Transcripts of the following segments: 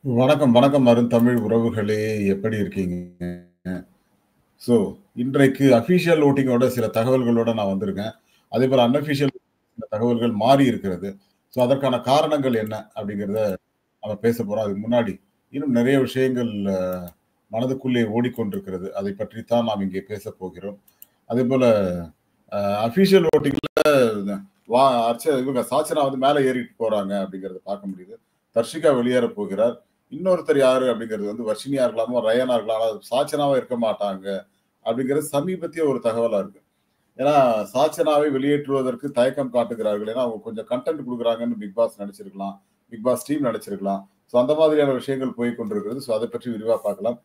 வணக்கம், வணக்கம் அருந்தமிழ் உறவுகளே! எப்படி இருக்கீங்க? ஸோ, இன்றைக்கு அஃபிஷியல் வோட்டிங்கோட சில தகவல்களோட நான் வந்திருக்கேன். அதேபோல அன்அஃபிஷியல் சில தகவல்கள் மாறி இருக்கிறது. ஸோ, அதற்கான காரணங்கள் என்ன? அப்படிங்கிறத நம்ம பேசப் போறோம். அதுக்கு முன்னாடி, இன்னும் நிறைய விஷயங்கள் மனதுக்குள்ளே ஓடிக்கொண்டிருக்கிறது. அதைப் பற்றி தான் நாம் இங்கே பேசப் போகிறோம். அதேபோல அ அஃபிஷியல் வோட்டிங்ல வா இவங்க சாச்சனா வந்து மேல ஏறிட்டு போறாங்க அப்படிங்கிறத பார்க்க முடியுது. தர்ஷிகா வெளியேறப் போகிறார். இன்னொருத்தர் யாரு அப்படிங்கிறது வந்து வர்ஷினியா இருக்கலாமோ, ரயானா இருக்கலாம். ஆனா சாச்சனாவா இருக்க மாட்டாங்க. அப்படிங்கிறது சமீபத்திய ஒரு தகவலா இருக்கு. ஏன்னா, சாச்சனாவை வெளியேற்றுவதற்கு தயக்கம் காட்டுகிறார்கள். ஏன்னா, அவங்க கொஞ்சம் கன்டென்ட் குடுக்குறாங்கன்னு பிக் பாஸ் நெனச்சிருக்கலாம். பிக் பாஸ் டீம் நெனச்சிருக்கலாம். ஸோ அந்த மாதிரியான விஷயங்கள் போய்க் கொண்டிருக்கிறது. ஸோ அதைப் பற்றி விரிவா பார்க்கலாம்.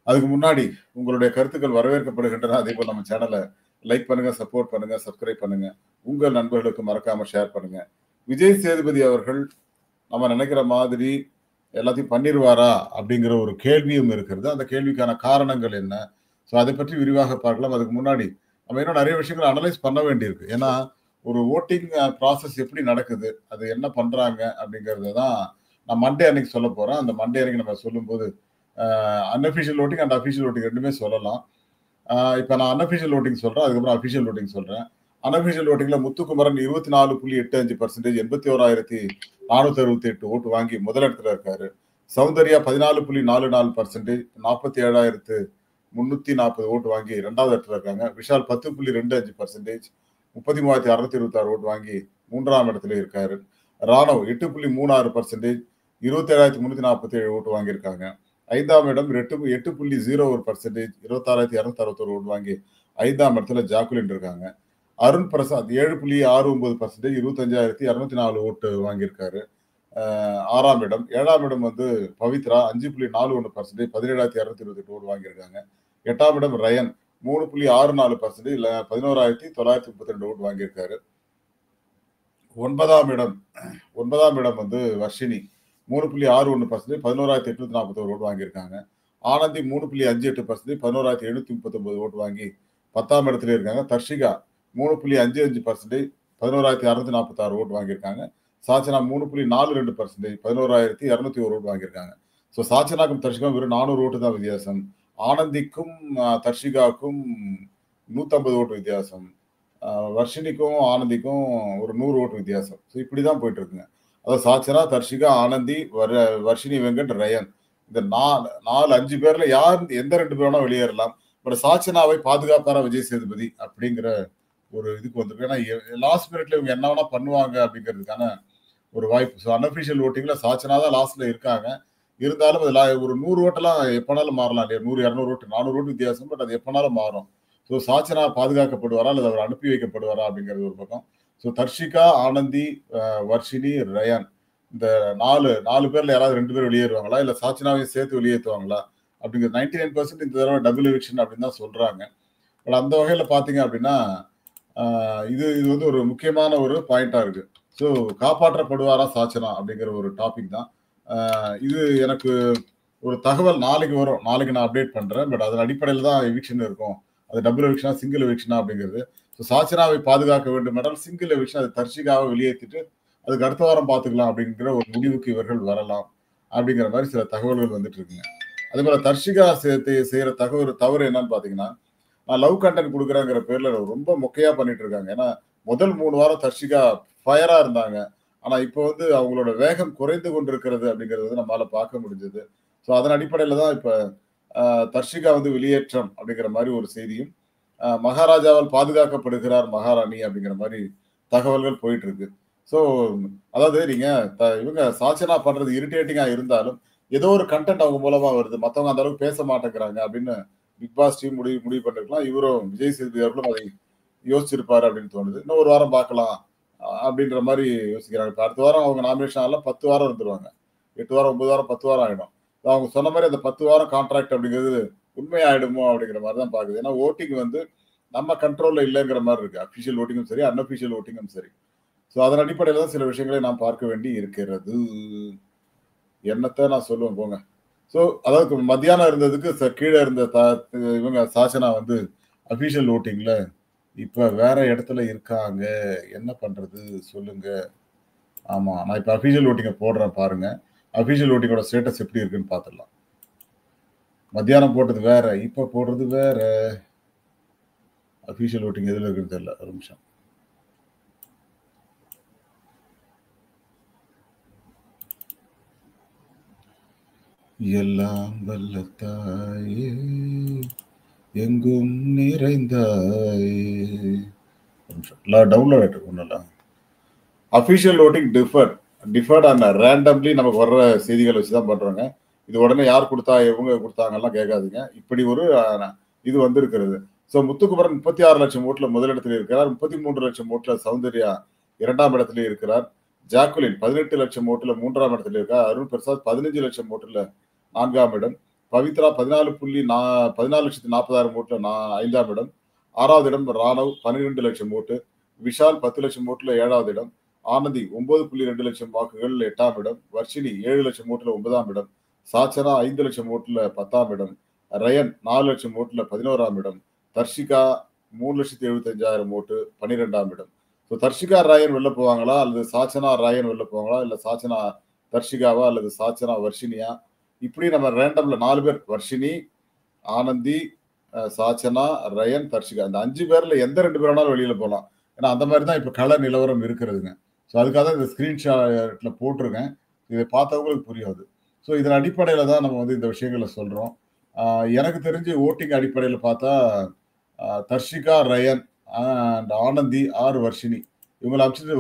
அதுக்கு முன்னாடி உங்களுடைய கருத்துக்கள் வரவேற்கப்படுகின்றன. அதேபோல நம்ம சேனல லைக் பண்ணுங்க, சப்போர்ட் பண்ணுங்க, சப்ஸ்கிரைப் பண்ணுங்க. உங்கள் நண்பர்களுக்கு மறக்காம ஷேர் பண்ணுங்க. விஜய் சேதுபதி அவர்கள் நம்ம நினைக்கிற மாதிரி எல்லாத்தையும் பண்ணிருவாரா? அப்படிங்கிற ஒரு கேள்வியும் இருக்கிறது. அந்த கேள்விக்கான காரணங்கள் என்ன? ஸோ அதைப் பற்றி விரிவாக பார்க்கலாம். அதுக்கு முன்னாடி நம்ம இன்னும் நெறைய விஷயங்கள அனலைஸ் பண்ண வேண்டியிருக்கு. ஏன்னா, ஒரு வோட்டிங் ப்ராசஸ் எப்படி நடக்குது? அது என்ன பண்றாங்க? அப்படிங்கிறத தான் நான் மண்டே அன்னைக்கு சொல்லப் போறேன். அந்த மண்டே அன்னைக்கு நம்ம சொல்லும்போது, அ unofficial voting and official voting 2மே சொல்லலாம். இப்ப நான் அன்அஃபிஷியல் வோட்டிங் சொல்றேன். அதுக்கப்புறம் அஃபிஷியல் வோட்டிங் சொல்றேன். அன்அஃபிஷியல் வோட்டிங்ல முத்துக்குமரன் 24.85% 81,468 ஓட்டு வாங்கி முதலிடத்துல இருக்காரு. சௌந்தர்யா 14.44% 47,340 ஓட்டு வாங்கி 2வது இடத்துல இருக்காங்க. விஷால் 10.25% 33,626 ஓட்டு வாங்கி 3ஆம் இடத்துல இருக்காரு. ராணவ் 8.36% 27,347 ஓட்டு வாங்கியிருக்காங்க. 5ஆம் இடம் 8.01% 26,261 ஓட்டு வாங்கி 5ஆம் இடத்துல ஜாக்குலின் இருக்காங்க. அருண் பிரசாத் 7.69% 25,204 ஓட்டு வாங்கியிருக்காரு. 6ஆம் இடம். 7ஆம் இடம் வந்து பவித்ரா 5.41% 17,228 ஓட்டு வாங்கியிருக்காங்க. 8ஆம் இடம் ரயன் 3.64% இல்ல 11,932 ஓட்டு வாங்கியிருக்காரு. 9ஆம் இடம் வந்து வர்ஷினி 3.61% 11,841 ஓட்டு வாங்கியிருக்காங்க. ஆனந்தி 3.58% 11,739 ஓட்டு வாங்கி 10ஆம் இடத்துல இருக்காங்க. தர்ஷிகா 3.55% 11,646 ஓட்டு வாங்கியிருக்காங்க. சாச்சனா 3.42% 11,201 ஓட்டு வாங்கியிருக்காங்க. ஸோ சாச்சனாக்கும் தர்ஷிகாவும் வெறும் 400 ஓட்டு தான் வித்தியாசம். ஆனந்திக்கும் தர்ஷிகாவுக்கும் 150 ஓட்டு வித்தியாசம். வர்ஷினிக்கும் ஆனந்திக்கும் ஒரு 100 ஓட்டு வித்தியாசம். ஸோ இப்படிதான் போயிட்டு இருக்குங்க. அதாவது சாச்சனா, தர்ஷிகா, ஆனந்தி, வர்ஷினி வெங்கட், ரயன். இந்த 5 பேர்ல யார் எந்த 2 பேர் வேணா வெளியேறலாம். பட் சாச்சனாவை பாதுகாப்பாரா விஜய் சேதுபதி அப்படிங்கிற ஒரு இதுக்கு வந்திருக்கு. ஏன்னா லாஸ்ட் மினிட்ல இவங்க என்ன வேணா பண்ணுவாங்க அப்படிங்கிறதுக்கான ஒரு வாய்ப்பு. ஸோ அன்அஃபிஷியல் வோட்டிங்ல சாச்சனா தான் லாஸ்ட்ல இருக்காங்க. இருந்தாலும் அதுல ஒரு 100 ஓட்டெல்லாம் எப்பனாலும் மாறலாம் இல்லையா? 100, 200 ஓட்டு, 400 ஓட்டு வித்தியாசம். பட் அது எப்பனாலும் மாறும். ஸோ சாச்சனா பாதுகாக்கப்படுவாரா? அல்லது அவர் அனுப்பி வைக்கப்படுவாரா? அப்படிங்கிறது ஒரு பக்கம். ஸோ தர்ஷிகா, ஆனந்தி, வர்ஷினி, ரயான் இந்த 4 பேர்ல யாராவது 2 பேர் வெளியேறுவாங்களா? இல்ல சாச்சனாவையும் சேர்த்து வெளியேத்துவாங்களா? அப்படிங்கிறது 99% இந்த தடவ டபுள் எவிக்ஷன் அப்படின்னு தான் சொல்றாங்க. பட் அந்த வகையில பார்த்தீங்க அப்படின்னா, இது இது வந்து ஒரு முக்கியமான ஒரு பாயிண்டா இருக்கு. ஸோ காப்பாற்றப்படுவாரா சாச்சனா? அப்படிங்கிற ஒரு டாபிக் தான். இது எனக்கு ஒரு தகவல் நாளைக்கு வரும். நாளைக்கு நான் அப்டேட் பண்றேன். பட் அதன் அடிப்படையில தான் எவிக்ஷன் இருக்கும். அது டபுள் எவிக்ஷனா, சிங்கிள் எவிக்ஷனா அப்படிங்கிறது. ஸோ சாச்சனாவை பாதுகாக்க வேண்டும் என்றால் சிங்கிள் எவிக்ஷன் அது தர்ஷிகாவை வெளியேத்திட்டு, அதுக்கு அடுத்த வாரம் பார்த்துக்கலாம் அப்படிங்கிற ஒரு முடிவுக்கு இவர்கள் வரலாம். அப்படிங்கிற மாரி சில தகவல்கள் வந்துட்டு இருக்குங்க. அதேபோல தர்ஷிகா செய்யற தவறு என்னன்னு பார்த்தீங்கன்னா, நான் லவ் கன்டென்ட் குடுக்குறேங்கிற பேர்ல ரொம்ப மொக்கையா பண்ணிட்டு இருக்காங்க. ஏன்னா, முதல் 3 வாரம் தர்ஷிகா ஃபயரா இருந்தாங்க. ஆனா, இப்போ வந்து அவங்களோட வேகம் குறைந்து கொண்டிருக்கிறது அப்படிங்கிறது வந்து நம்மால பார்க்க முடிஞ்சது. ஸோ அதன் அடிப்படையில தான் இப்ப தர்ஷிகா வந்து வெளியேற்றம் அப்படிங்கிற மாரி ஒரு செய்தியும், மகாராஜாவால் பாதுகாக்கப்படுகிறார் மகாராணி அப்படிங்கிற மாரி தகவல்கள் போயிட்டு இருக்கு. ஸோ அதாவது நீங்க இவங்க சாச்சனா பண்றது இரிட்டேட்டிங்கா இருந்தாலும், ஏதோ ஒரு கன்டென்ட் அவங்க மூலமா வருது. மத்தவங்க அந்த அளவுக்கு பேச மாட்டேங்கிறாங்க அப்படின்னு பிக் பாஸ் டீம் முடிவு பண்ணிருக்கலாம். இவரும் விஜய் சேதுபதி அவர்களும் அதை யோசிச்சிருப்பாரு அப்படின்னு தோணுது. இன்னும் ஒரு வாரம் பார்க்கலாம். அப்படின்ற மாரி யோசிக்கிறாங்க. இப்ப அடுத்த வாரம் அவங்க நாமினேஷன் ஆகலாம் 10 வாரம் இருந்துருவாங்க. 8 வாரம், 9 வாரம், 10 வாரம் ஆயிடும். அவங்க சொன்ன மாரி அந்த 10 வாரம் கான்ட்ராக்ட் அப்படிங்கிறது உண்மையாயிடுமோ அப்படிங்கிற மாரி தான் பாக்குது. ஏன்னா வோட்டிங் வந்து நம்ம கண்ட்ரோல்ல இல்லங்கிற மாரி இருக்கு. அஃபிஷியல் வோட்டிங்கும் சரி, அன்அஃபிஷியல் வோட்டிங்கும் சரி. ஸோ அதன் அடிப்படையில தான் சில விஷயங்களை நாம் பார்க்க வேண்டி இருக்கிறது. என்னத்த நான் சொல்லுவேன் போங்க. ஸோ அதாவது மத்தியானம் இருந்ததுக்கு கீழ இருந்த இவங்க சாசனா வந்து அஃபிஷியல் வோட்டிங்ல இப்ப வேற இடத்துல இருக்காங்க. என்ன பண்றது சொல்லுங்க? ஆமா. நான் இப்ப அஃபிஷியல் வோட்டிங்க போடுறேன் பாருங்க. அபிஷியல் ஓட்டிங்கோட ஸ்டேட்டஸ் எப்படி இருக்குன்னு பார்த்துடலாம். மத்தியானம் போட்டது வேற, இப்ப போடுறது வேற. அபிஷியல் ஓட்டிங் எதுல இருக்குன்னு தெரியல. ஒரு நிமிஷம். எல்லாம் வல்ல தாயே எங்கும் நிறைந்தாயே. டவுன்லோட் ஆயிட்டு ஒண்ணுல official voting deferred and randomly நமக்கு வர்ற செய்திகள் வச்சுதான் பண்றாங்க. இது உடனே யார் கொடுத்தா இவங்க கொடுத்தாங்கலாம் கேட்காதீங்க. இப்படி ஒரு இது வந்து இருக்கிறது. ஸோ முத்துக்குமரன் 36 லட்சம் ஓட்டுல முதலிடத்தில் இருக்கிறார். 33 லட்சம் ஓட்டுல சௌந்தர்யா 2ஆம் இடத்திலே இருக்கிறார். ஜாக்குலின் 18 லட்சம் ஓட்டுல 3ஆம் இடத்துல இருக்கார். அருண் பிரசாத் 15 லட்சம் ஓட்டுல 4ஆம் இடம். பவித்ரா 14,40,000 ஓட்டுல 5ஆம் இடம். 6வது இடம் ராணவ் 12 லட்சம் ஓட்டு. விஷால் 10 லட்சம் ஓட்டுல 7வது இடம். ஆனந்தி 9.2 லட்சம் வாக்குகள் 8ஆம் இடம். வர்ஷினி 7 லட்சம் ஓட்டுல 9ஆம் இடம். சாச்சனா 5 லட்சம் ஓட்டுல 10ஆம் இடம். ரயன் 4 லட்சம் ஓட்டுல 11ஆம் இடம். தர்ஷிகா 3,75,000 ஓட்டு 12ஆம் இடம். ஸோ தர்ஷிகா ராயன் வெளில போவாங்களா, அல்லது சாச்சனா ராயன் வெளில போவாங்களா, இல்ல சாச்சனா தர்ஷிகாவா, அல்லது சாச்சனா வர்ஷினியா, இப்படி நம்ம ரேண்டம்ல 4 பேர், வர்ஷினி, ஆனந்தி, சாச்சனா, ரயன், தர்ஷிகா, இந்த 5 பேர்ல எந்த 2 பேர் வேணாலும் வெளியில போகலாம். ஏன்னா அந்த மாதிரி தான் இப்ப கள நிலவரம் இருக்கிறதுங்க. ஸோ அதுக்காக தான் இந்த ஸ்கிரீன்ஷாட்ல போட்டிருக்கேன். இதை பார்த்தவங்களுக்கு புரியாது. ஸோ இதன் அடிப்படையில தான் நம்ம வந்து இந்த விஷயங்களை சொல்றோம். எனக்கு தெரிஞ்சு ஓட்டிங் அடிப்படையில பார்த்தா தர்ஷிகா, ரயன் அண்ட் ஆனந்தி ஆர் வர்ஷினி இவங்களை அமைச்சிட்டு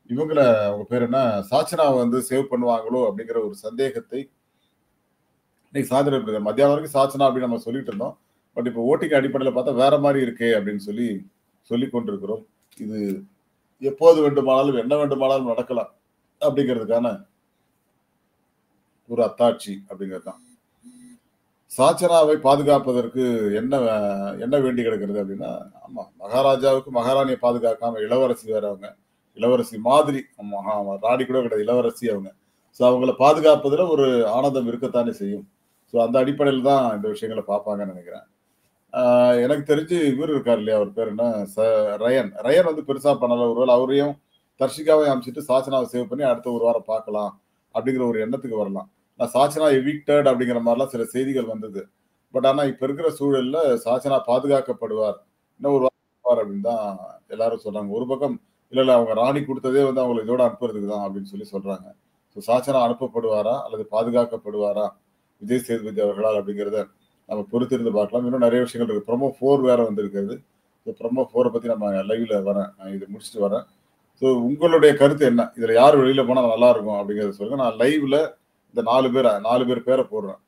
இவங்களை அவங்க பேர் என்ன சாச்சனாவை வந்து சேவ் பண்ணுவாங்களோ அப்படிங்கிற ஒரு சந்தேகத்தை இன்னைக்கு சாயந்தரம் மத்தியானம் வரைக்கும் சாச்சனா அப்படின்னு நம்ம சொல்லிட்டு இருந்தோம். பட் இப்போ ஓட்டிங் அடிப்படையில் பார்த்தா வேற மாதிரி இருக்கே அப்படின்னு சொல்லி கொண்டிருக்கிறோம். இது எப்போது வேண்டுமானாலும் என்ன வேண்டுமானாலும் நடக்கலாம் அப்படிங்கிறதுக்கான ஒரு அத்தாட்சி அப்படிங்கிறது தான். சாச்சனாவை பாதுகாப்பதற்கு என்ன வேண்டி கிடக்கிறது அப்படின்னா, ஆமா மகாராஜாவுக்கு மகாராணியை பாதுகாக்காம இளவரசி வேற, அவங்க இளவரசி மாதிரி ராணி கூட கிடையாது, இளவரசி அவங்க. ஸோ அவங்கள பாதுகாப்பதுல ஒரு ஆனந்தம் இருக்கத்தானே செய்யும். ஸோ அந்த அடிப்படையில் தான் இந்த விஷயங்களை பார்ப்பாங்கன்னு நினைக்கிறேன். எனக்கு தெரிஞ்சு இவர் இருக்கார் இல்லையா, அவர் பேர் என்ன, ரயன் வந்து பெருசா பண்ணல. ஒருவேளை அவரையும் தர்ஷிகாவையும் அமைச்சிட்டு சாச்சனாவை சேவ் பண்ணி அடுத்த ஒரு வாரம் பார்க்கலாம் அப்படிங்கிற ஒரு எண்ணத்துக்கு வரலாம். சாச்சனா எவிக்டட் அப்படிங்கிற மாதிரிலாம் சில செய்திகள் வந்தது. பட் ஆனா இப்ப இருக்கிற சூழல்ல சாச்சனா பாதுகாக்கப்படுவார், இன்னும் ஒரு வாரம் அப்படின்னு தான் எல்லாரும் சொல்றாங்க. ஒரு பக்கம் இல்ல அவங்க ராணி கொடுத்ததே வந்து அவங்களை இதோட அனுப்புறதுக்கு தான் அப்படின்னு சொல்றாங்க. ஸோ சாச்சனா அனுப்பப்படுவாரா அல்லது பாதுகாக்கப்படுவாரா விஜய் சேதுபதி அவர்களால் அப்படிங்கிறத நம்ம பொறுத்திருந்து பார்க்கலாம். இன்னும் நிறைய விஷயங்கள் இருக்கு. ப்ரோமோ 4 வேற வந்திருக்கிறது. ஸோ ப்ரோமோ 4 பத்தி நம்ம லைவ்ல வரேன், நான் இதை முடிச்சுட்டு வரேன். ஸோ உங்களுடைய கருத்து என்ன, இதுல யார் வெளியில போனா நல்லா இருக்கும் அப்படிங்கிறத சொல்லுங்க. நான் லைவ்ல இந்த 4 பேர் பேரை போடுறேன்.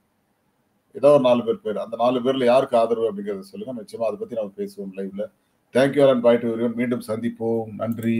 ஏதோ ஒரு 4 பேர் அந்த 4 பேர்ல யாருக்கு ஆதரவு அப்படிங்கிறத சொல்லுங்க. நிச்சயமா அதை பத்தி நம்ம பேசுவோம் லைவ்ல. Thank you all and bye to everyone. மீண்டும் சந்திப்போம். நன்றி.